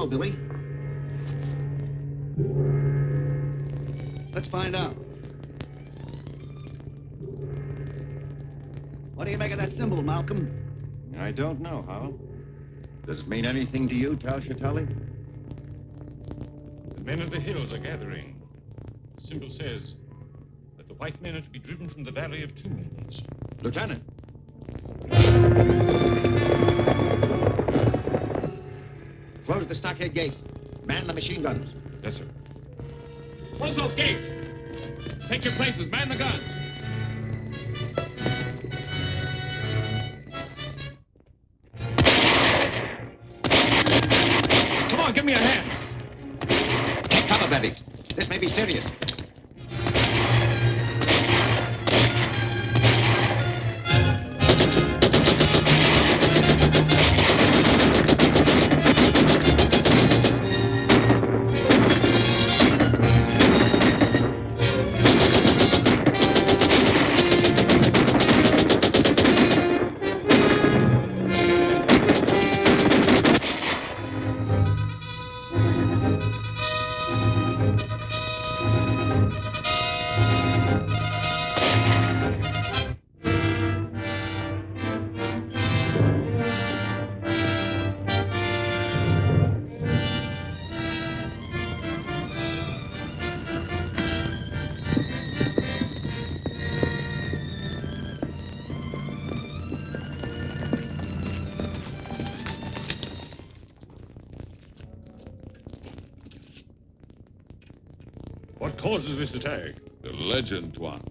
know, Billy. Let's find out. What do you make of that symbol, Malcolm? I don't know, Hal. Does it mean anything to you, Tal-Shatali? The men of the hills are gathering. The symbol says that the white men are to be driven from the Valley of Tombs. Lieutenant. Close the stockade gate. Man the machine guns. Yes, sir. Close those gates. Take your places. Man the guns. Come on, give me a hand. Take cover, Betty. This may be serious. What causes this attack? The legend, one.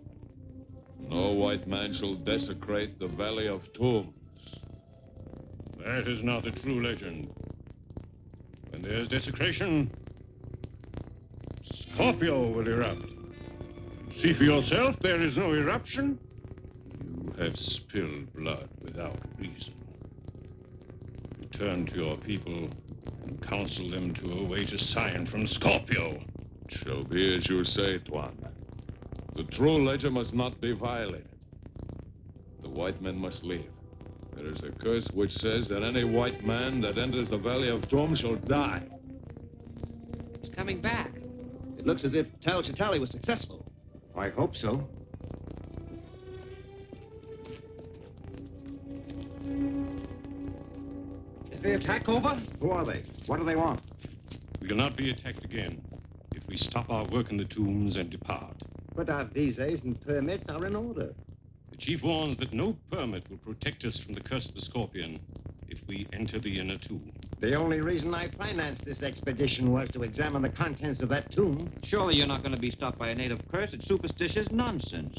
No white man shall desecrate the Valley of Tombs. That is not a true legend. When there's desecration, Scorpio will erupt. See for yourself, there is no eruption. You have spilled blood without reason. Return to your people and counsel them to await a sign from Scorpio. It shall be as you say, Tuan. The true legend must not be violated. The white men must leave. There is a curse which says that any white man that enters the Valley of Tombs shall die. He's coming back. It looks as if Tal-Shatali was successful. I hope so. Is the attack over? Who are they? What do they want? We will not be attacked again if we stop our work in the tombs and depart. But our visas and permits are in order. The chief warns that no permit will protect us from the curse of the Scorpion if we enter the inner tomb. The only reason I financed this expedition was to examine the contents of that tomb. Surely you're not going to be stopped by a native curse. It's superstitious nonsense.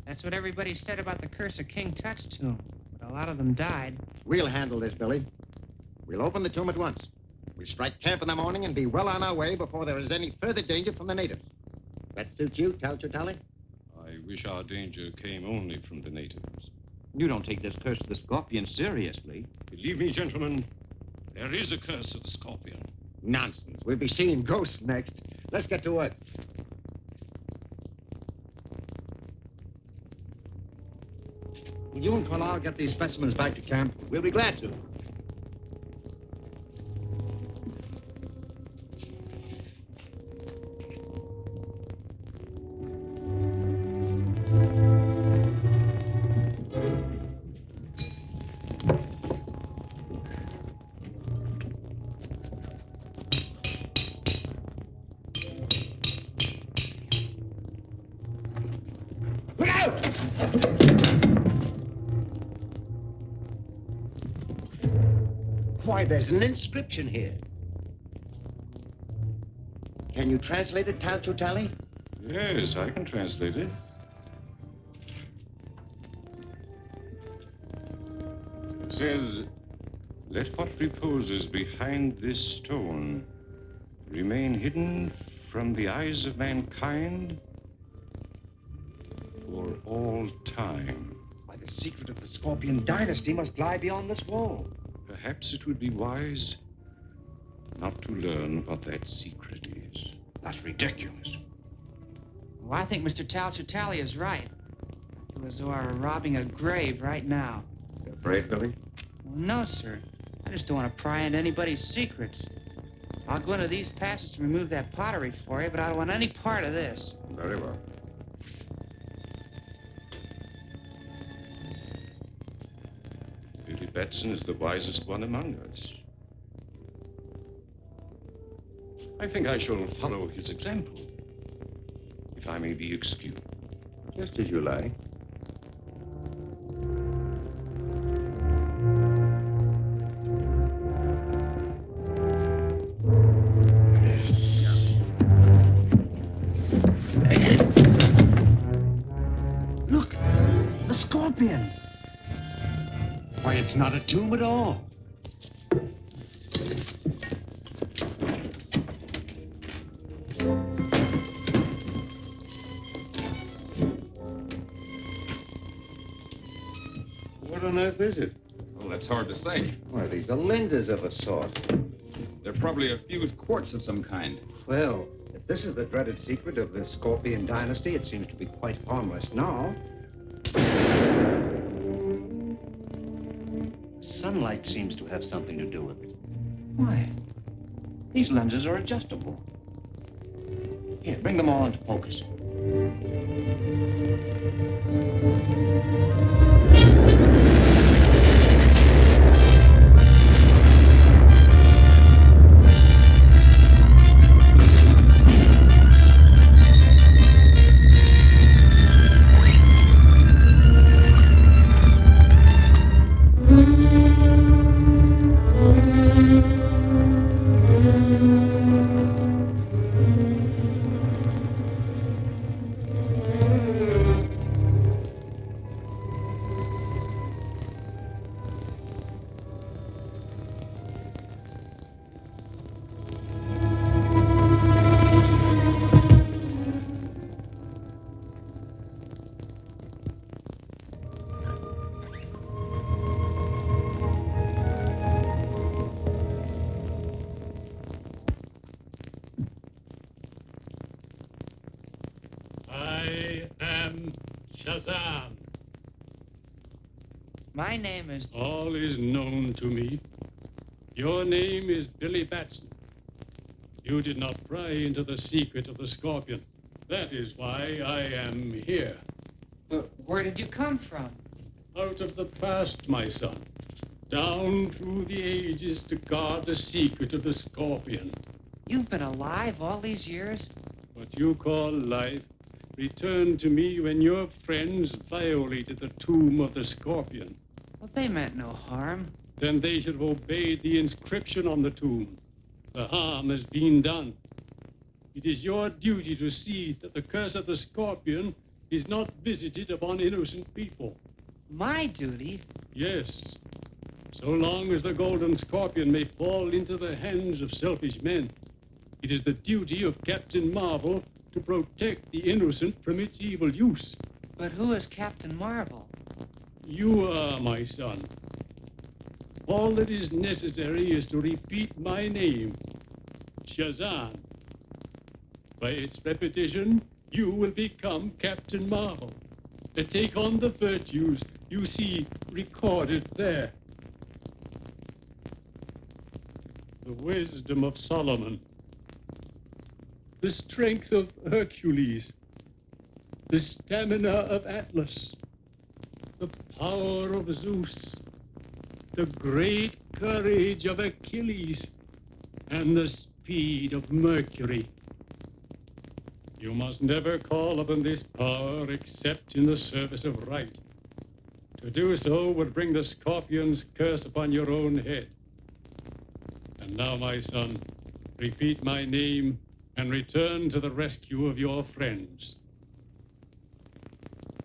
That's what everybody said about the curse of King Tut's tomb. But a lot of them died. We'll handle this, Billy. We'll open the tomb at once. We'll strike camp in the morning and be well on our way before there is any further danger from the natives. That suit you, Tal-Shatali? I wish our danger came only from the natives. You don't take this curse of the Scorpion seriously. Believe me, gentlemen, there is a curse of the Scorpion. Nonsense. We'll be seeing ghosts next. Let's get to work. Will you and Carlisle get these specimens back to camp? We'll be glad to. Why, there's an inscription here. Can you translate it, Tal-Shatali? Yes, I can translate it. It says, let what reposes behind this stone remain hidden from the eyes of mankind for all time. Why, the secret of the Scorpion dynasty must lie beyond this wall. Perhaps it would be wise not to learn what that secret is. That's ridiculous. Well, I think Mr. Tal-Shatali is right. I feel as though I were robbing a grave right now. You afraid, Billy? Well, no, sir. I just don't want to pry into anybody's secrets. I'll go into these passages and remove that pottery for you, but I don't want any part of this. Very well. Billy Batson is the wisest one among us. I think I shall follow his example, if I may be excused. Just as you like. Look, the scorpion. Why, it's not a tomb at all. What on earth is it? Well, that's hard to say. Why, these are lenses of a sort. They're probably a fused quartz of some kind. Well, if this is the dreaded secret of the Scorpion dynasty, it seems to be quite harmless now. Sunlight seems to have something to do with it. Why? These lenses are adjustable. Here, bring them all into focus. I am Shazam. My name is... All is known to me. Your name is Billy Batson. You did not pry into the secret of the Scorpion. That is why I am here. But where did you come from? Out of the past, my son. Down through the ages to guard the secret of the Scorpion. You've been alive all these years? What you call life returned to me when your friends violated the tomb of the Scorpion. Well, they meant no harm. Then they should have obeyed the inscription on the tomb. The harm has been done. It is your duty to see that the curse of the Scorpion is not visited upon innocent people. My duty? Yes. So long as the Golden Scorpion may fall into the hands of selfish men, it is the duty of Captain Marvel to protect the innocent from its evil use. But who is Captain Marvel? You are, my son. All that is necessary is to repeat my name, Shazam. By its repetition, you will become Captain Marvel. And take on the virtues you see recorded there. The wisdom of Solomon, the strength of Hercules, the stamina of Atlas, the power of Zeus, the great courage of Achilles, and the speed of Mercury. You must never call upon this power except in the service of right. To do so would bring the Scorpion's curse upon your own head. And now, my son, repeat my name and return to the rescue of your friends.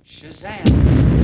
Shazam!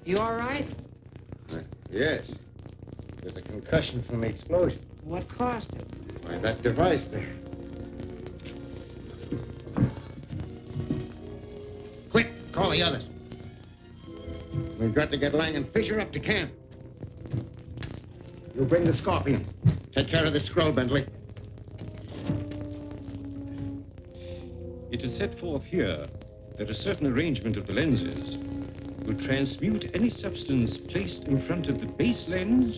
You all right? Yes. There's a concussion from the explosion. What caused it? Why, that device there. Quick, call the others. We've got to get Lang and Fisher up to camp. You bring the Scorpion. Take care of the scroll, Bentley. It is set forth here that a certain arrangement of the lenses will transmute any substance placed in front of the base lens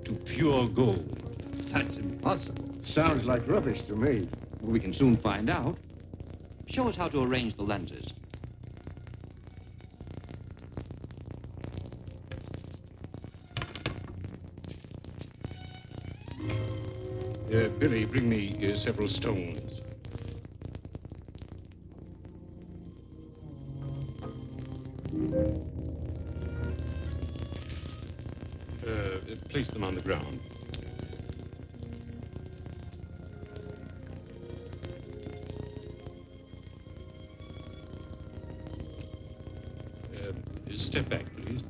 to pure gold. That's impossible. Sounds like rubbish to me. We can soon find out. Show us how to arrange the lenses. Billy, bring me several stones. Place them on the ground. Step back, please.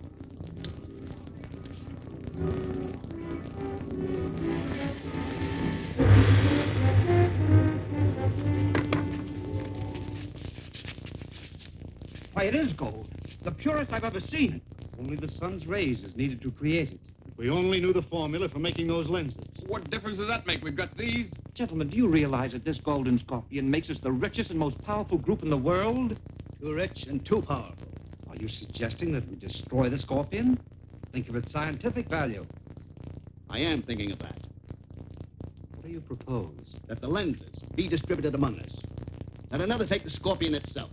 Why, it is gold. The purest I've ever seen. Only the sun's rays is needed to create it. If we only knew the formula for making those lenses. What difference does that make? We've got these. Gentlemen, do you realize that this golden scorpion makes us the richest and most powerful group in the world? Too rich and too powerful. Are you suggesting that we destroy the scorpion? Think of its scientific value. I am thinking of that. What do you propose? That the lenses be distributed among us. That another take the scorpion itself.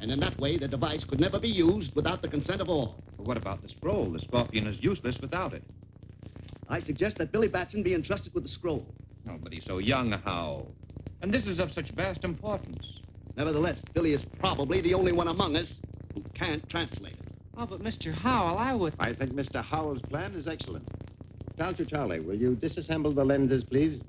And in that way, the device could never be used without the consent of all. But what about the scroll? The scorpion is useless without it. I suggest that Billy Batson be entrusted with the scroll. Oh, but he's so young, how? And this is of such vast importance. Nevertheless, Billy is probably the only one among us who can't translate it. Oh, but Mr. Howell, I would... I think Mr. Howell's plan is excellent. Charlie, will you disassemble the lenses, please?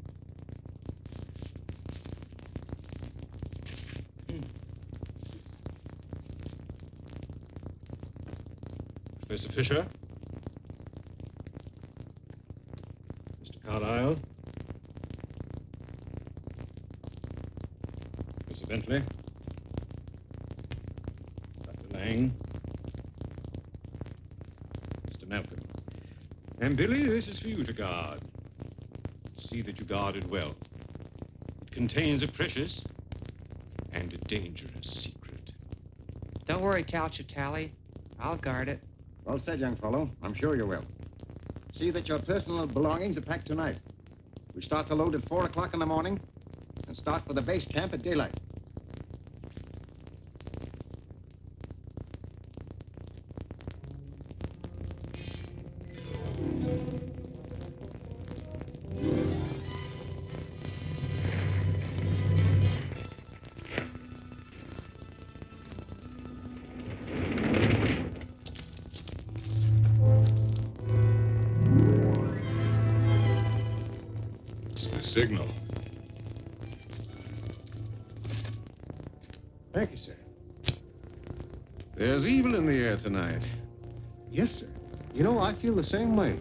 Mr. Fisher? Mr. Carlyle? Mr. Bentley? Dr. Lang? Mr. Malcolm? And Billy, this is for you to guard. See that you guard it well. It contains a precious and a dangerous secret. Don't worry, Tally. I'll guard it. Well said, young fellow. I'm sure you will. See that your personal belongings are packed tonight. We start to load at 4 o'clock in the morning and start for the base camp at daylight. Signal. Thank you, sir. There's evil in the air tonight. Yes, sir. You know, I feel the same way.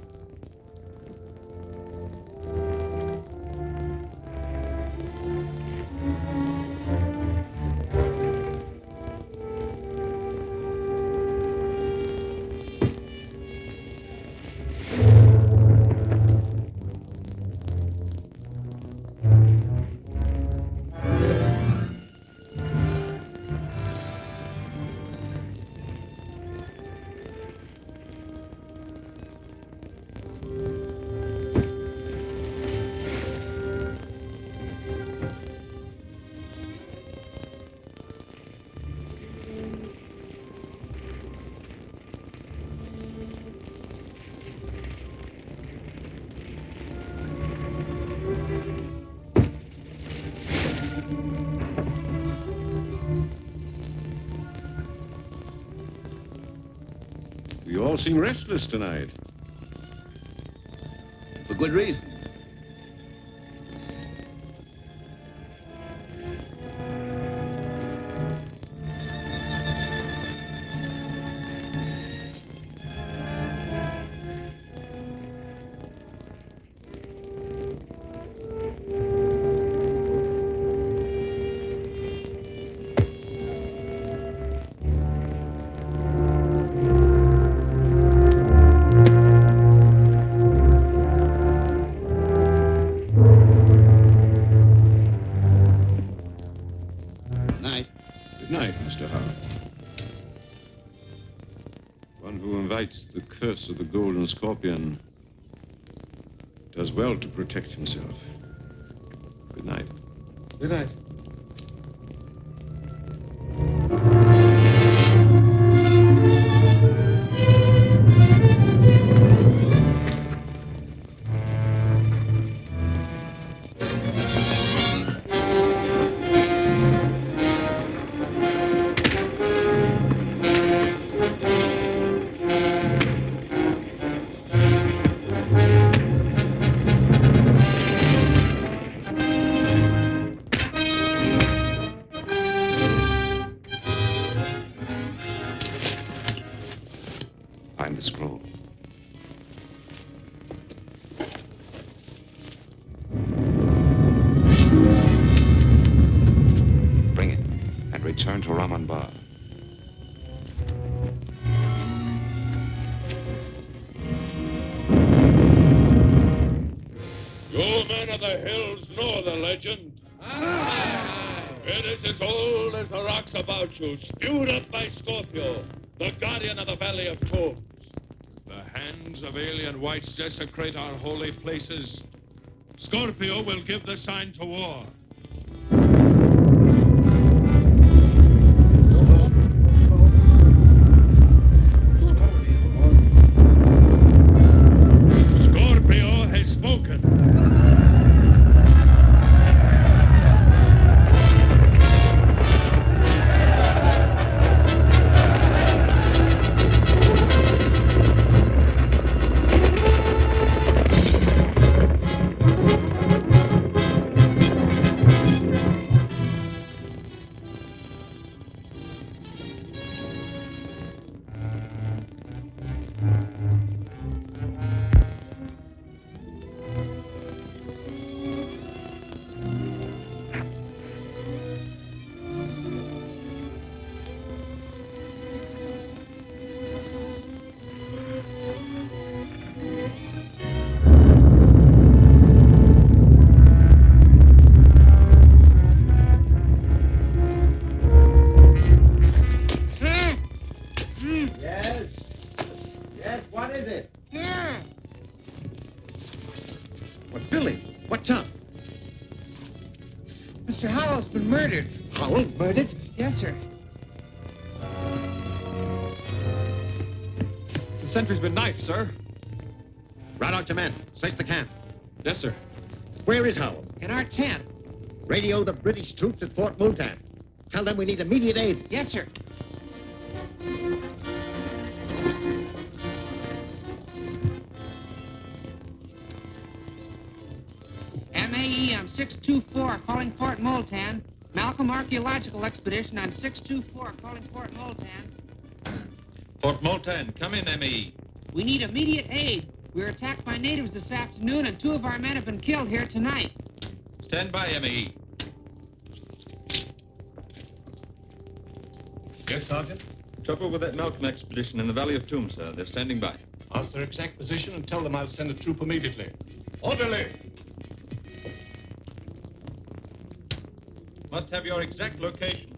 You all seem restless tonight. For good reason. right, Mr. Howard. One who invites the curse of the golden scorpion does well to protect himself. Good night. Good night. Find the scroll. Bring it and return to Raman Bar. You men of the hills know the legend. It is as old as the rocks about you, spewed up by Scorpio, the guardian of the Valley of Tombs. The hands of alien whites desecrate our holy places. Scorpio will give the sign to war. Scorpio has spoken. Mr. Howell's been murdered. Howell murdered? Yes, sir. The sentry's been knifed, sir. Rout out your men. Search the camp. Yes, sir. Where is Howell? In our tent. Radio the British troops at Fort Multan. Tell them we need immediate aid. Yes, sir. MAE on 624 calling Fort Multan. Malcolm Archaeological Expedition on 624 calling Fort Multan. Fort Multan, come in, ME. We need immediate aid. We were attacked by natives this afternoon, and 2 of our men have been killed here tonight. Stand by, ME. Yes, Sergeant? Trouble with that Malcolm expedition in the Valley of Tombs, sir. They're standing by. Ask their exact position and tell them I'll send a troop immediately. Orderly! Must have your exact location.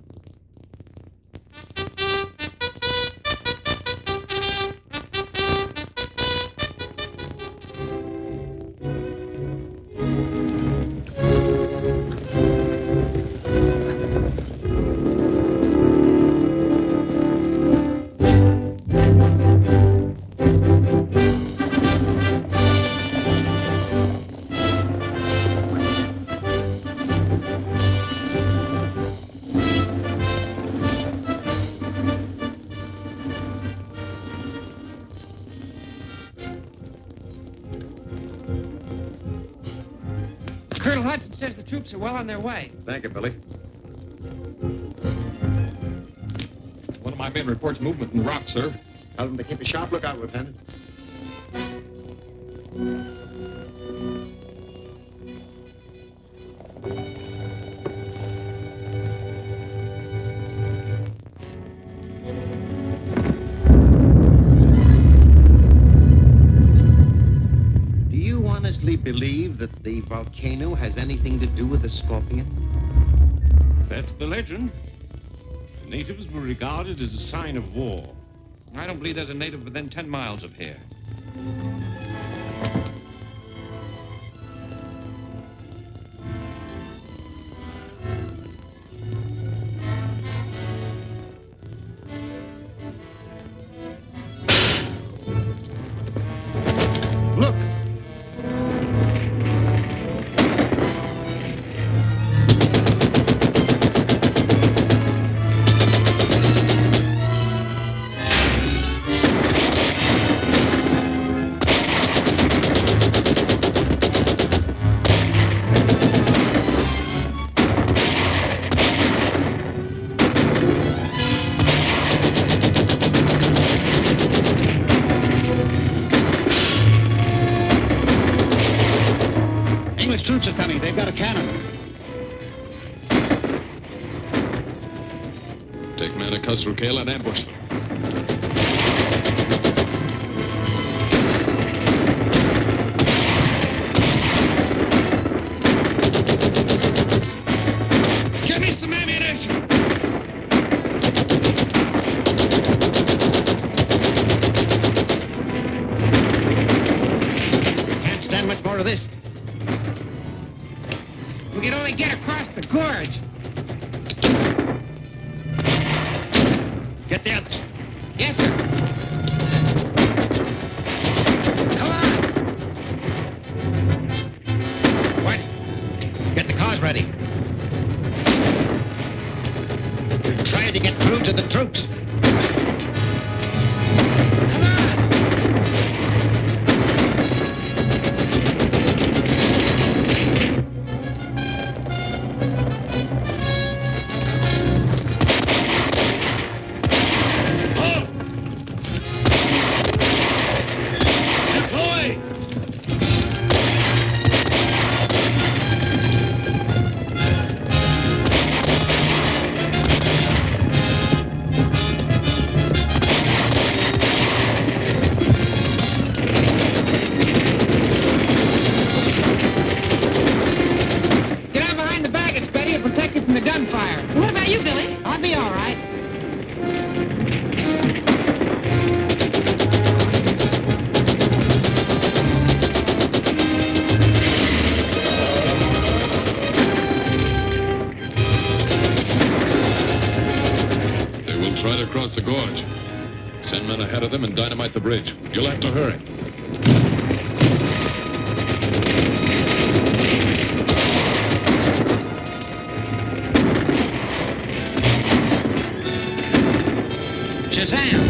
Colonel Hudson says the troops are well on their way. Thank you, Billy. One of my men reports movement in the rock, sir. Tell them to keep a sharp lookout, Lieutenant. Do you honestly believe that the volcano has anything to do with the scorpion? That's the legend. The natives were regarded as a sign of war. I don't believe there's a native within 10 miles of here. Look! English troops are coming. They've got a cannon. Take men to cuss through Coghlan and ambush them. Give me some ammunition! Can't stand much more of this. We can only get across the gorge. Get the others. Yes, sir. Come on. Whitey, get the cars ready. We're trying to get through to the troops. Come on. Get on behind the baggage, Betty, and protect us from the gunfire. What about you, Billy? I'll be all right. They will try to cross the gorge. Send men ahead of them and dynamite the bridge. You'll have to hurry. Shazam!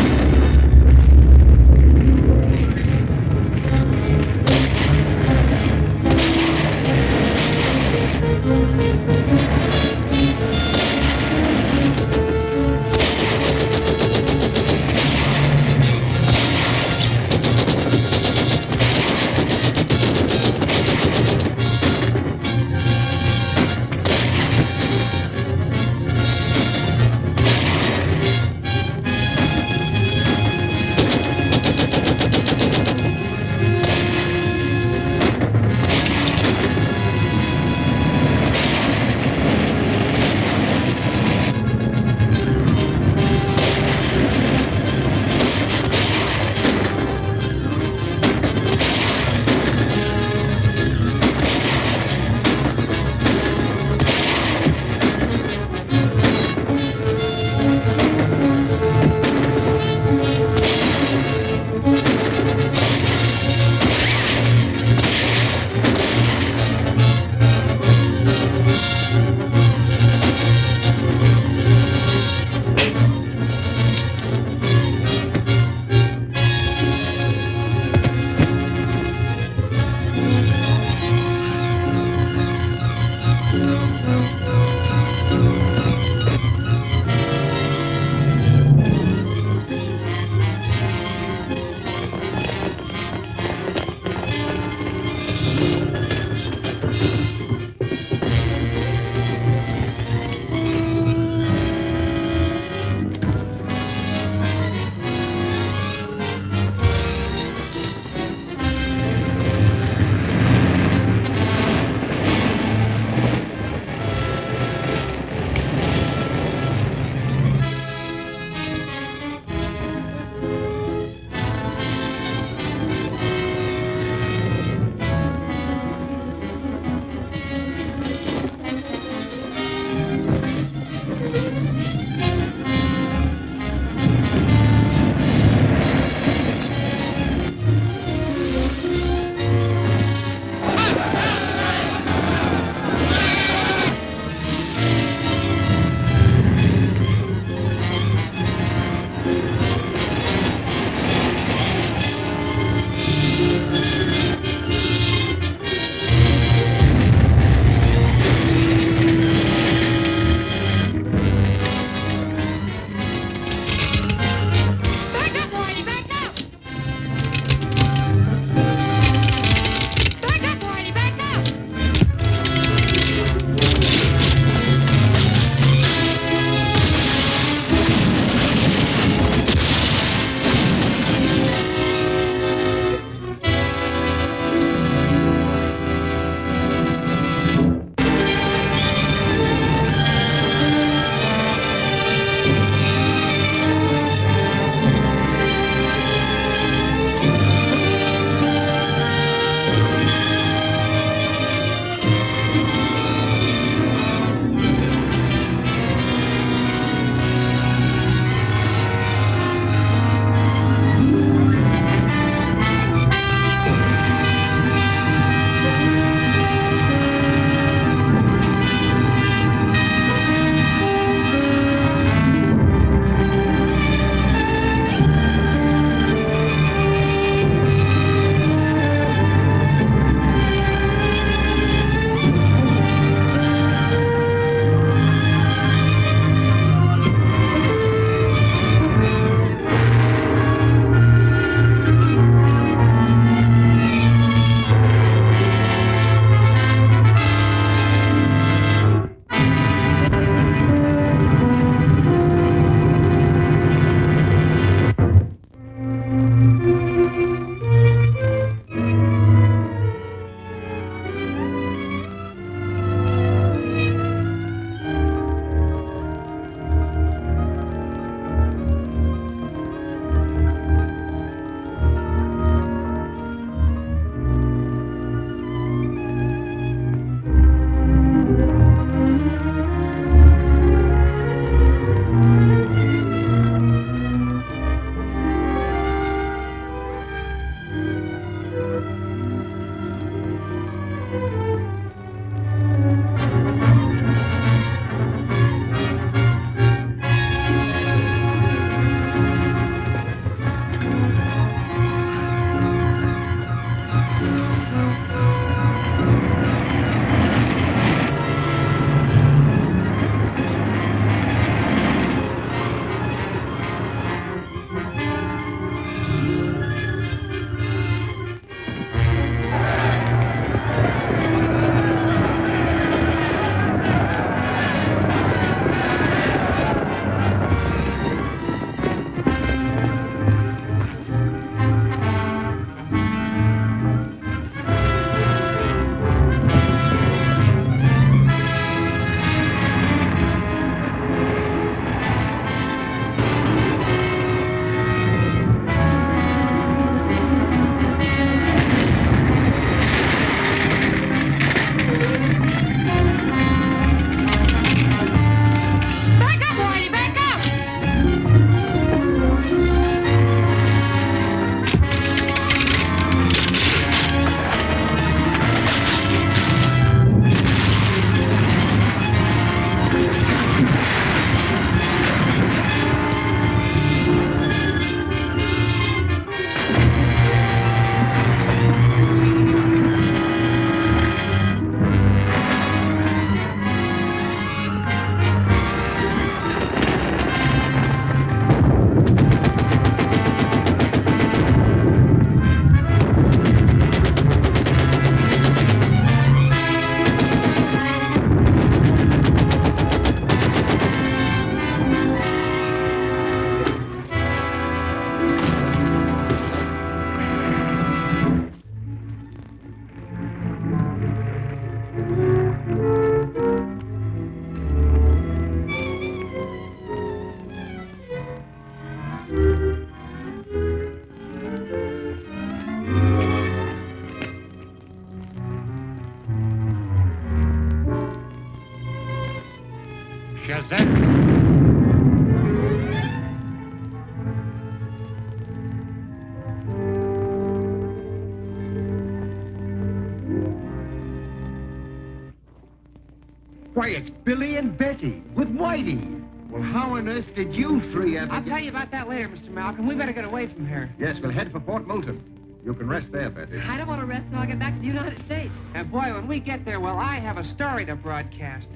Why, it's Billy and Betty with Whitey. Well, how on earth did you three ever I'll tell you about that later, Mr. Malcolm. We better get away from here. Yes, we'll head for Fort Moulton. You can rest there, Betty. I don't want to rest until I get back to the United States. And boy, when we get there, well, I have a story to broadcast.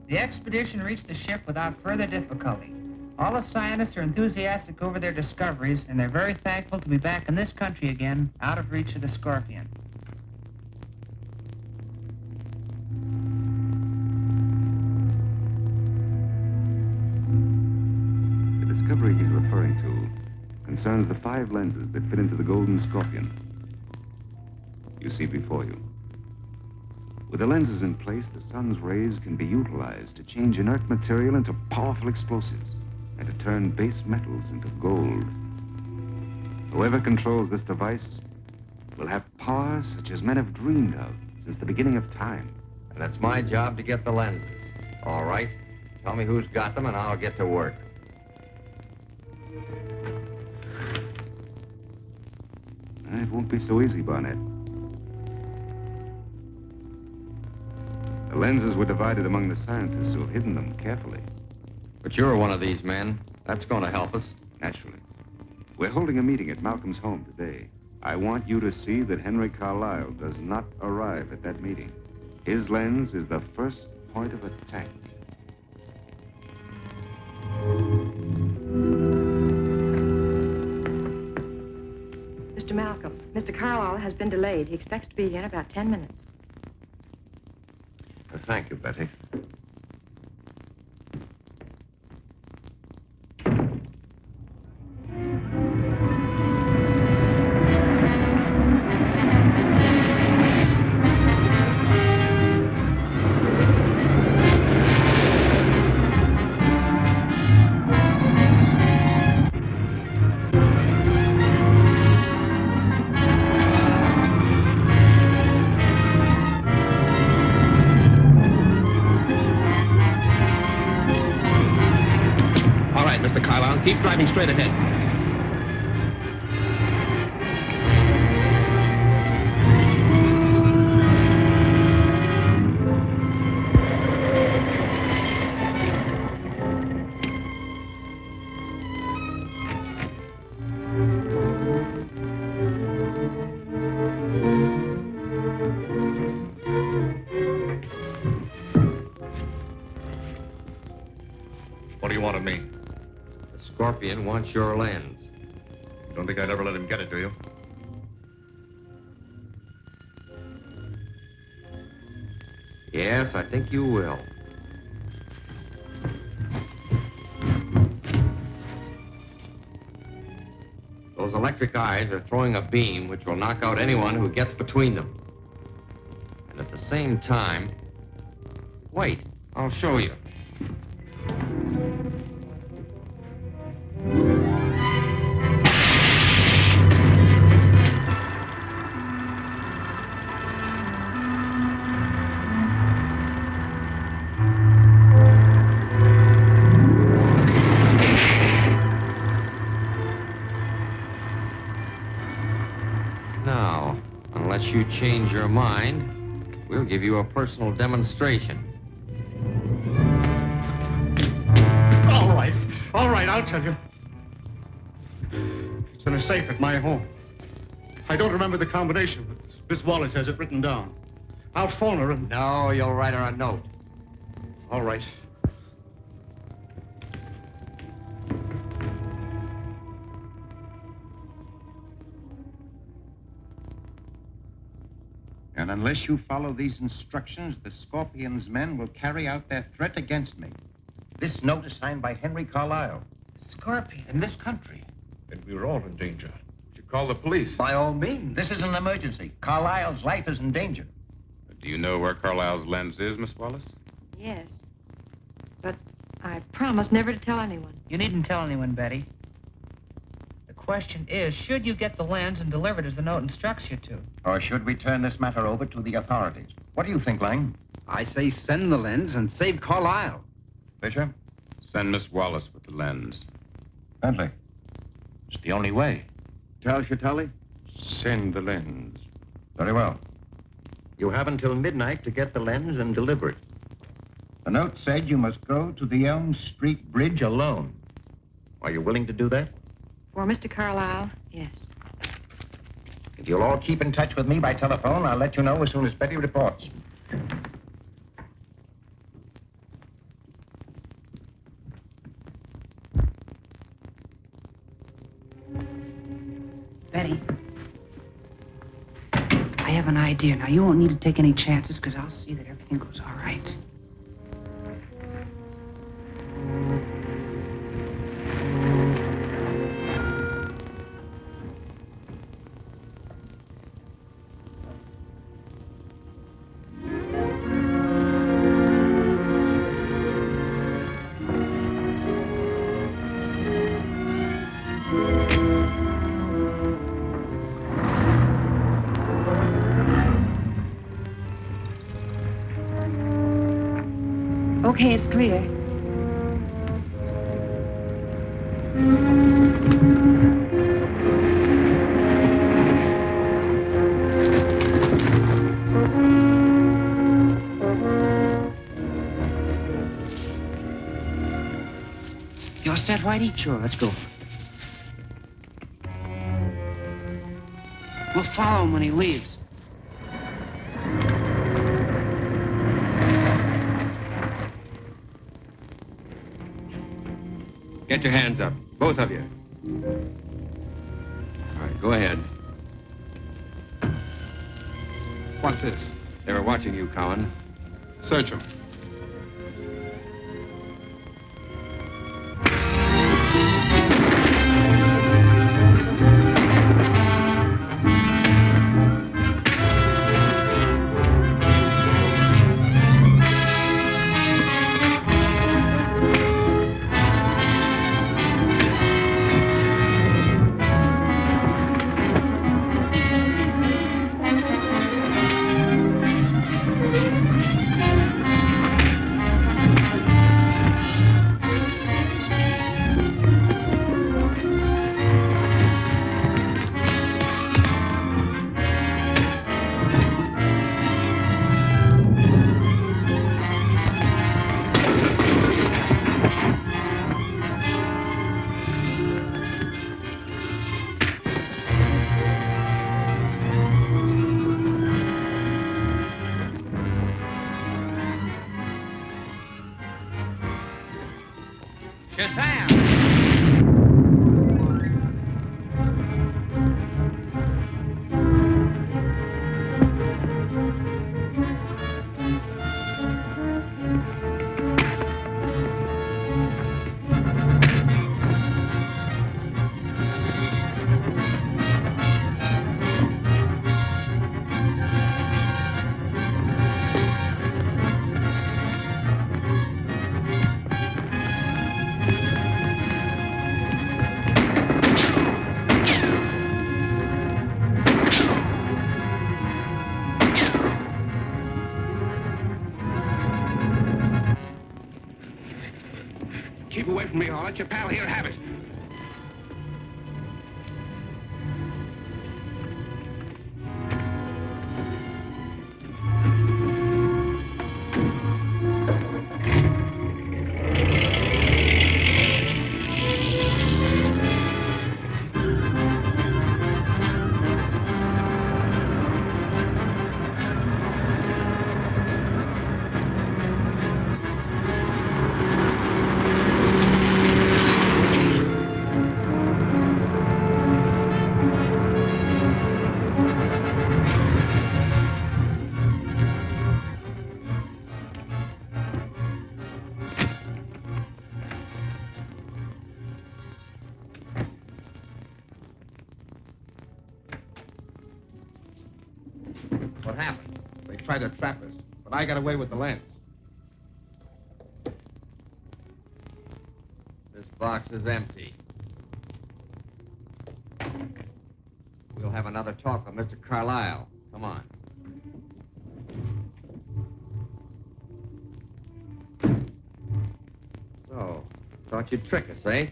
The expedition reached the ship without further difficulty. All the scientists are enthusiastic over their discoveries, and they're very thankful to be back in this country again, out of reach of the Scorpion. The discovery he's referring to concerns the 5 lenses that fit into the Golden Scorpion you see before you. With the lenses in place, the sun's rays can be utilized to change inert material into powerful explosives and to turn base metals into gold. Whoever controls this device will have power such as men have dreamed of since the beginning of time. And it's my job to get the lenses. All right? Tell me who's got them and I'll get to work. It won't be so easy, Barnett. The lenses were divided among the scientists who have hidden them carefully. But you're one of these men. That's going to help us. Naturally. We're holding a meeting at Malcolm's home today. I want you to see that Henry Carlisle does not arrive at that meeting. His lens is the first point of attack. Mr. Malcolm, Mr. Carlisle has been delayed. He expects to be here in about 10 minutes. Thank you, Betty. Keep driving straight ahead. What do you want of me? Scorpion wants your lens. Don't think I'd ever let him get it, do you? Yes, I think you will. Those electric eyes are throwing a beam which will knock out anyone who gets between them. And at the same time... Wait, I'll show you. Unless you change your mind, we'll give you a personal demonstration. All right, I'll tell you. It's in a safe at my home. I don't remember the combination, but Miss Wallace has it written down. I'll phone her and... No, you'll write her a note. All right. And unless you follow these instructions, the Scorpion's men will carry out their threat against me. This note is signed by Henry Carlisle. Scorpion. In this country. And we're all in danger. You should call the police. By all means. This is an emergency. Carlisle's life is in danger. Do you know where Carlisle's lens is, Miss Wallace? Yes. But I promised never to tell anyone. You needn't tell anyone, Betty. The question is, should you get the lens and deliver it as the note instructs you to? Or should we turn this matter over to the authorities? What do you think, Lang? I say send the lens and save Carlisle. Fisher? Send Miss Wallace with the lens. Bentley. It's the only way. Chatali? Send the lens. Very well. You have until midnight to get the lens and deliver it. The note said you must go to the Elm Street Bridge alone. Are you willing to do that? For Mr. Carlisle, yes. If you'll all keep in touch with me by telephone, I'll let you know as soon as Betty reports. Betty. I have an idea. Now, you won't need to take any chances, because I'll see that everything goes all right. Okay, it's clear. You're set, Whitey? Sure, let's go. We'll follow him when he leaves. Get your hands up, both of you. All right, go ahead. What's this? They were watching you, Cowan. Search them. Shazam! Keep away from me, or I'll let your pal here have it. What happened? They tried to trap us, but I got away with the lens. This box is empty. We'll have another talk with Mr. Carlyle. Come on. So, thought you'd trick us, eh?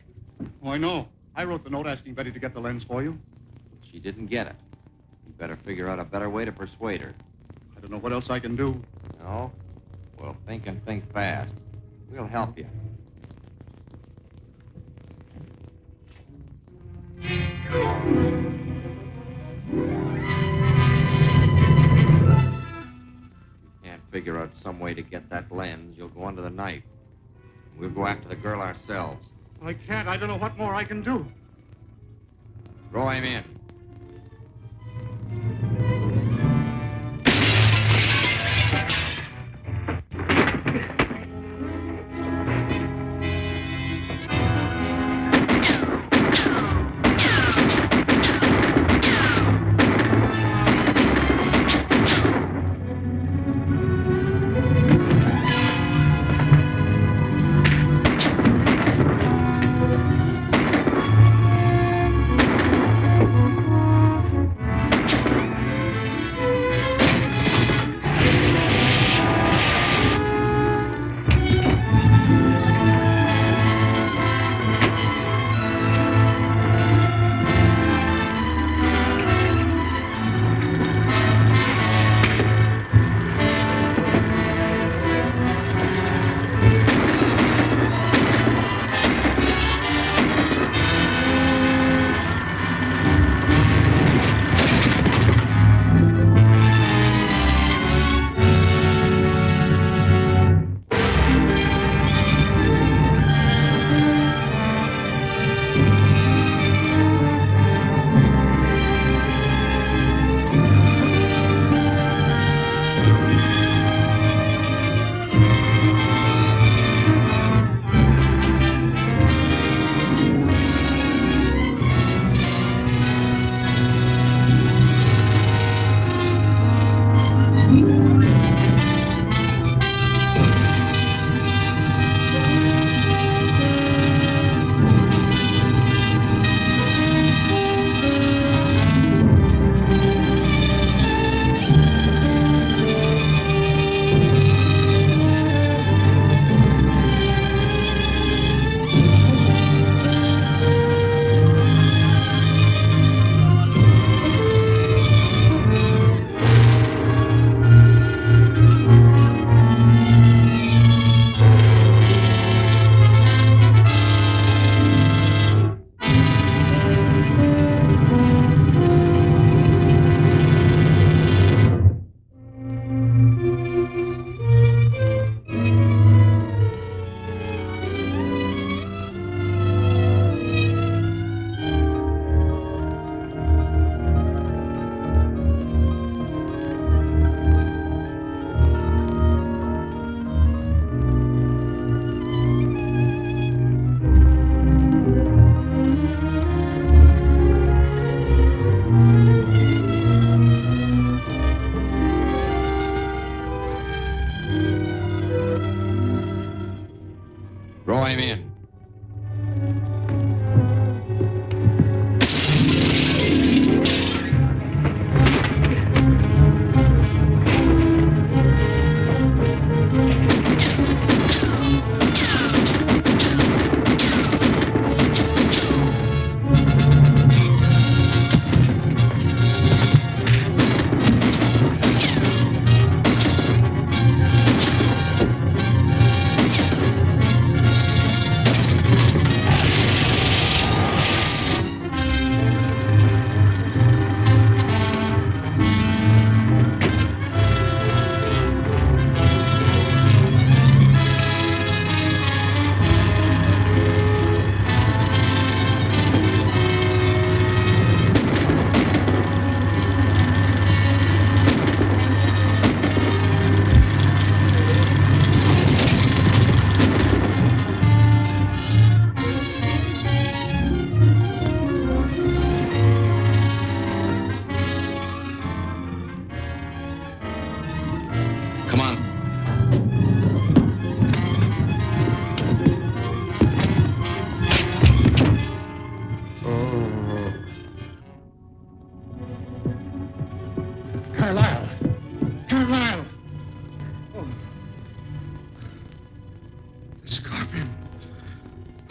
Why, no. I wrote the note asking Betty to get the lens for you. She didn't get it. You better figure out a better way to persuade her. I don't know what else I can do. No? Well, think and think fast. We'll help you. Figure out some way to get that lens, you'll go under the knife. We'll go after the girl ourselves. I can't. I don't know what more I can do. Throw him in.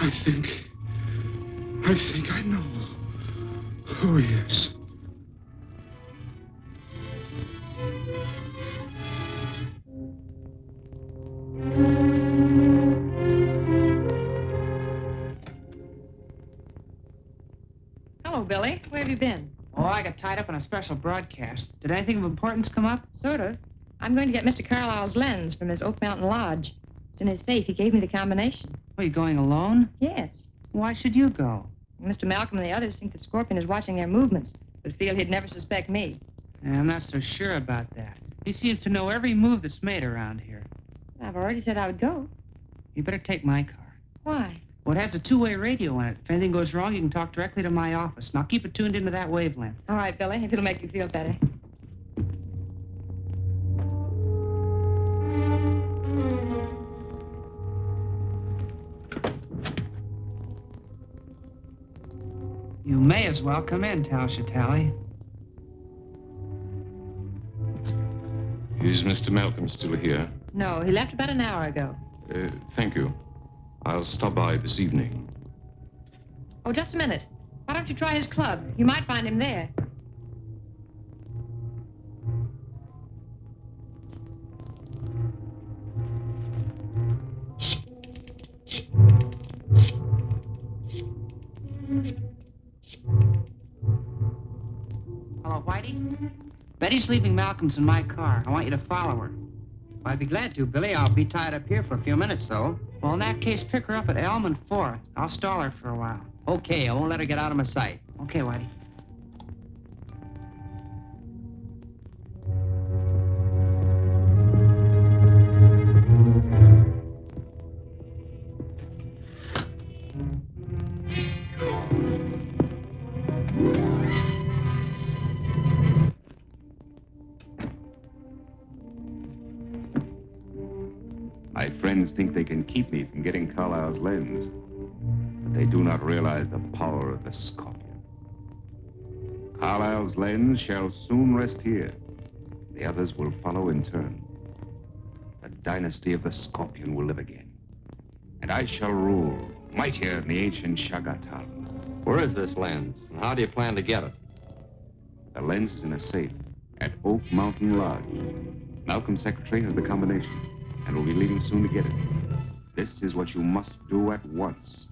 I think I know who he is. Hello, Billy. Where have you been? Oh, I got tied up in a special broadcast. Did anything of importance come up? Sort of. I'm going to get Mr. Carlisle's lens from his Oak Mountain Lodge. It's in his safe. He gave me the combination. Are you going alone? Yes. Why should you go? Mr. Malcolm and the others think the Scorpion is watching their movements, but feel he'd never suspect me. I'm not so sure about that. He seems to know every move that's made around here. I've already said I would go. You better take my car. Why? Well, it has a two-way radio in it. If anything goes wrong, you can talk directly to my office. And I'll keep it tuned into that wavelength. All right, Billy, if it'll make you feel better. You may as well come in, Tal Shatali. Is Mr. Malcolm still here? No, he left about an hour ago. Thank you. I'll stop by this evening. Oh, just a minute. Why don't you try his club? You might find him there. Hello, Whitey? Betty's leaving Malcolm's in my car. I want you to follow her. I'd be glad to, Billy. I'll be tied up here for a few minutes, though. Well, in that case, pick her up at Elm and 4th. I'll stall her for a while. Okay, I won't let her get out of my sight. Okay, Whitey. My friends think they can keep me from getting Carlisle's lens, but they do not realize the power of the Scorpion. Carlisle's lens shall soon rest here. The others will follow in turn. The dynasty of the Scorpion will live again, and I shall rule, mightier than the ancient Shagatal. Where is this lens, and how do you plan to get it? The lens is in a safe at Oak Mountain Lodge. Malcolm's secretary has the combination and will be leaving soon to get it. This is what you must do at once.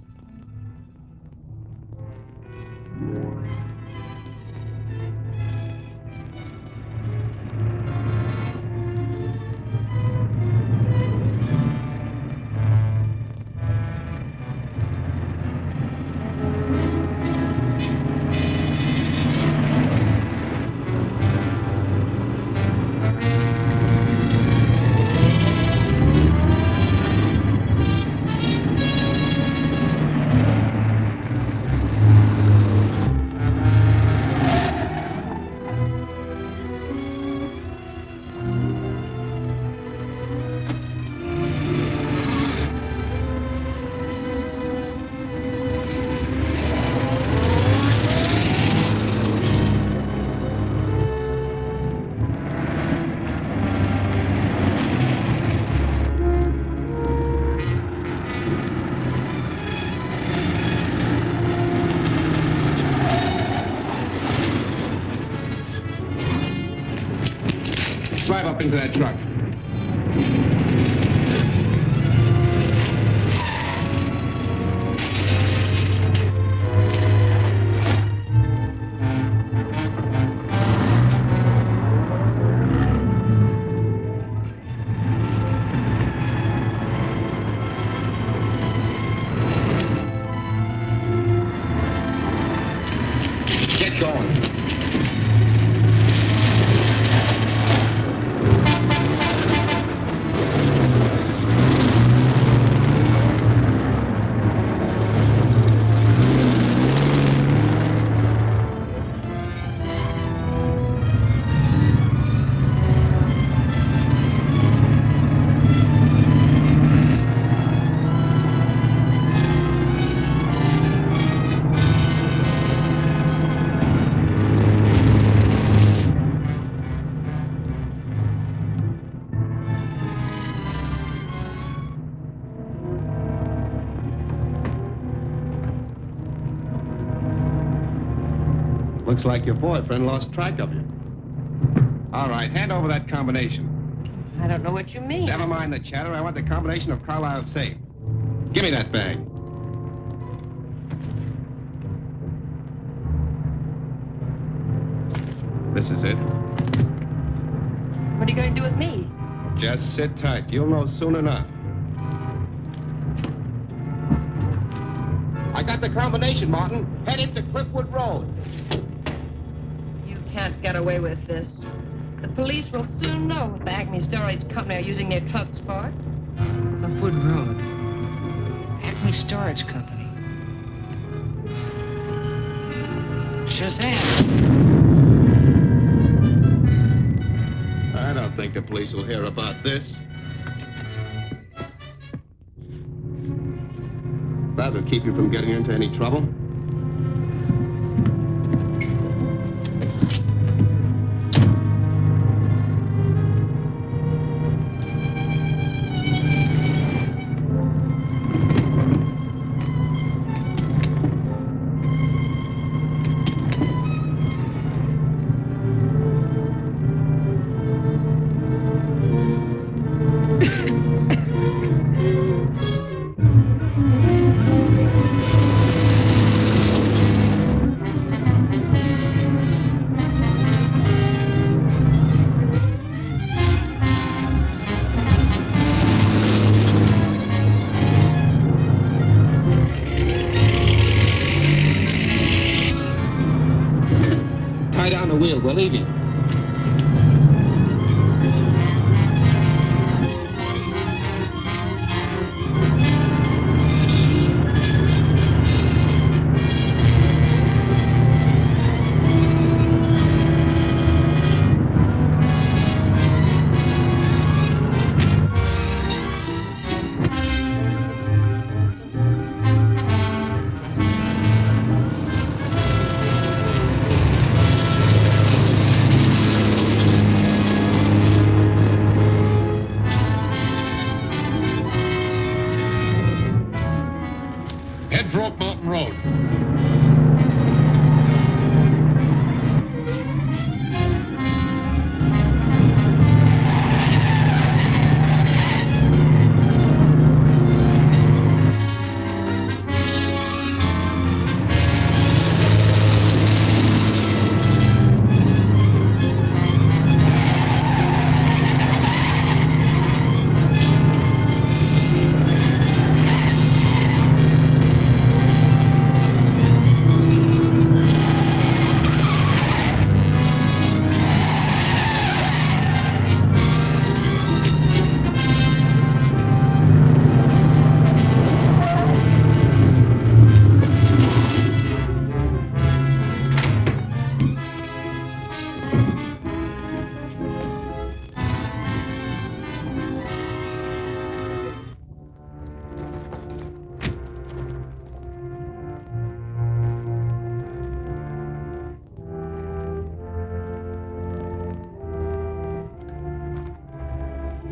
Drive up into that truck. Get going. Looks like your boyfriend lost track of you. All right, hand over that combination. I don't know what you mean. Never mind the chatter. I want the combination of Carlisle's safe. Give me that bag. This is it. What are you going to do with me? Just sit tight. You'll know soon enough. I got the combination, Martin. Headed to Cliffwood Road. You can't get away with this. The police will soon know what the Acme Storage Company are using their trucks for. Cliffwood Road. Acme Storage Company. Shazam! I don't think the police will hear about this. That'll keep you from getting into any trouble. We're leaving.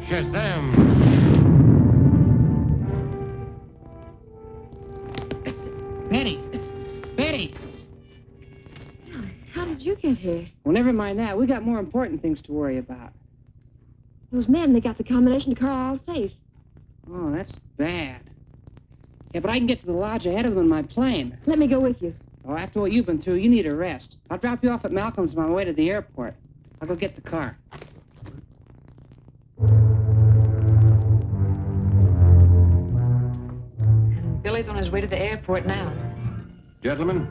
Shazam! Betty! Betty! How did you get here? Well, never mind that. We got more important things to worry about. Those men, they got the combination to Carlisle's safe. Oh, that's bad. Yeah, but I can get to the lodge ahead of them in my plane. Let me go with you. Oh, after what you've been through, you need a rest. I'll drop you off at Malcolm's on my way to the airport. I'll go get the car. Billy's on his way to the airport now. Gentlemen,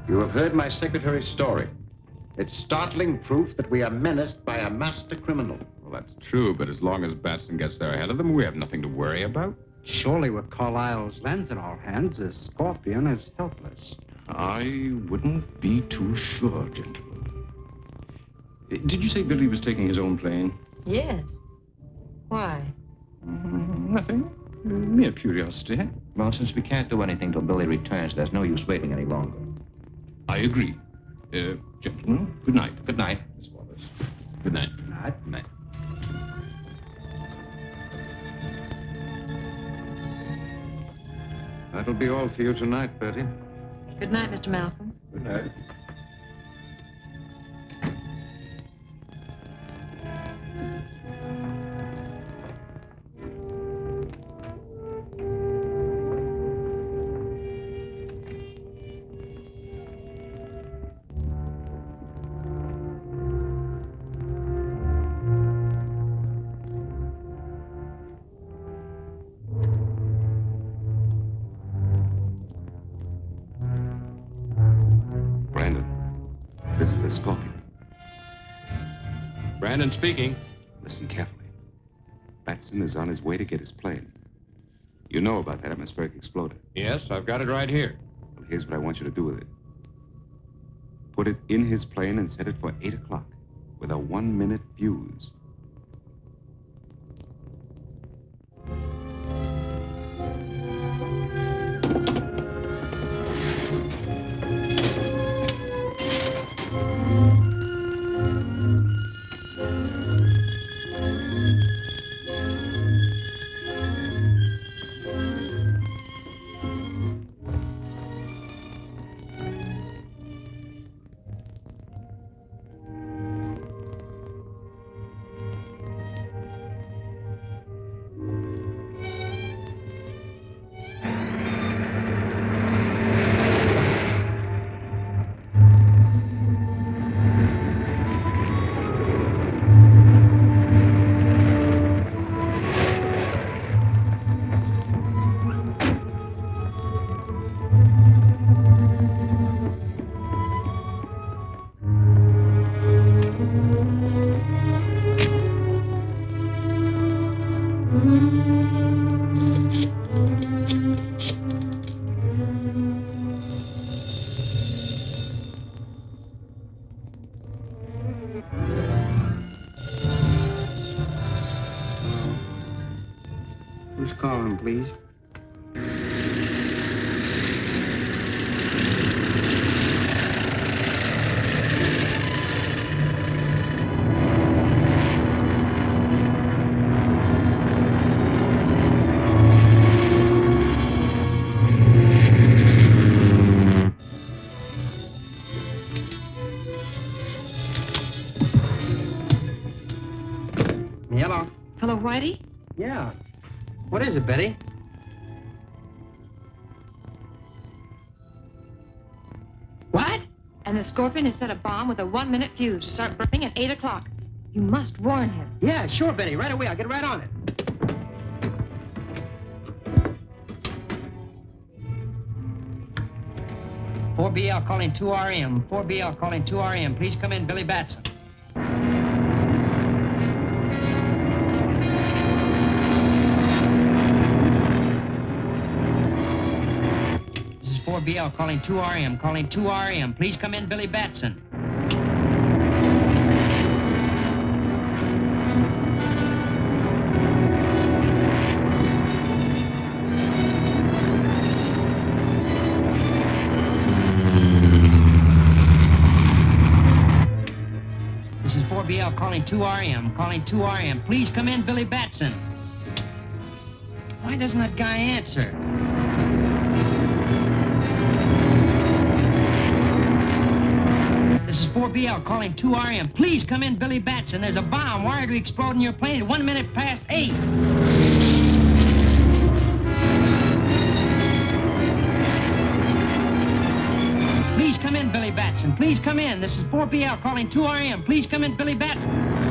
you have heard my secretary's story. It's startling proof that we are menaced by a master criminal. Well, that's true, but as long as Batson gets there ahead of them, we have nothing to worry about. Surely with Carlisle's lens in our hands, the Scorpion is helpless. I wouldn't be too sure, gentlemen. Did you say Billy was taking his own plane? Yes. Why? Nothing. Mere curiosity. Well, since we can't do anything till Billy returns, there's no use waiting any longer. I agree. Gentlemen, good night. Good night. Miss Wallace. Good night. Good night. Good night. That'll be all for you tonight, Bertie. Good night, Mr. Malcolm. Good night. the Scorpion. Brandon speaking. Listen carefully. Batson is on his way to get his plane. You know about that atmospheric exploder. Yes, I've got it right here. Well, here's what I want you to do with it. Put it in his plane and set it for 8 o'clock with a 1-minute fuse. Who's calling, please? Hello. Hello, Whitey? Yeah. What is it, Betty? What? And the Scorpion has set a bomb with a 1-minute fuse to start burning at 8 o'clock. You must warn him. Yeah, sure, Betty. Right away. I'll get right on it. "4BL calling 2RM. 4BL calling 2RM. Please come in, Billy Batson." This is 4BL calling 2RM. Calling 2RM. Please come in, Billy Batson. This is 4BL calling 2RM. Calling 2RM. Please come in, Billy Batson. Why doesn't that guy answer? This is 4BL calling 2RM. Please come in, Billy Batson. There's a bomb wired to explode in your plane at 1 minute past 8. Please come in, Billy Batson. Please come in. This is 4BL calling 2RM. Please come in, Billy Batson.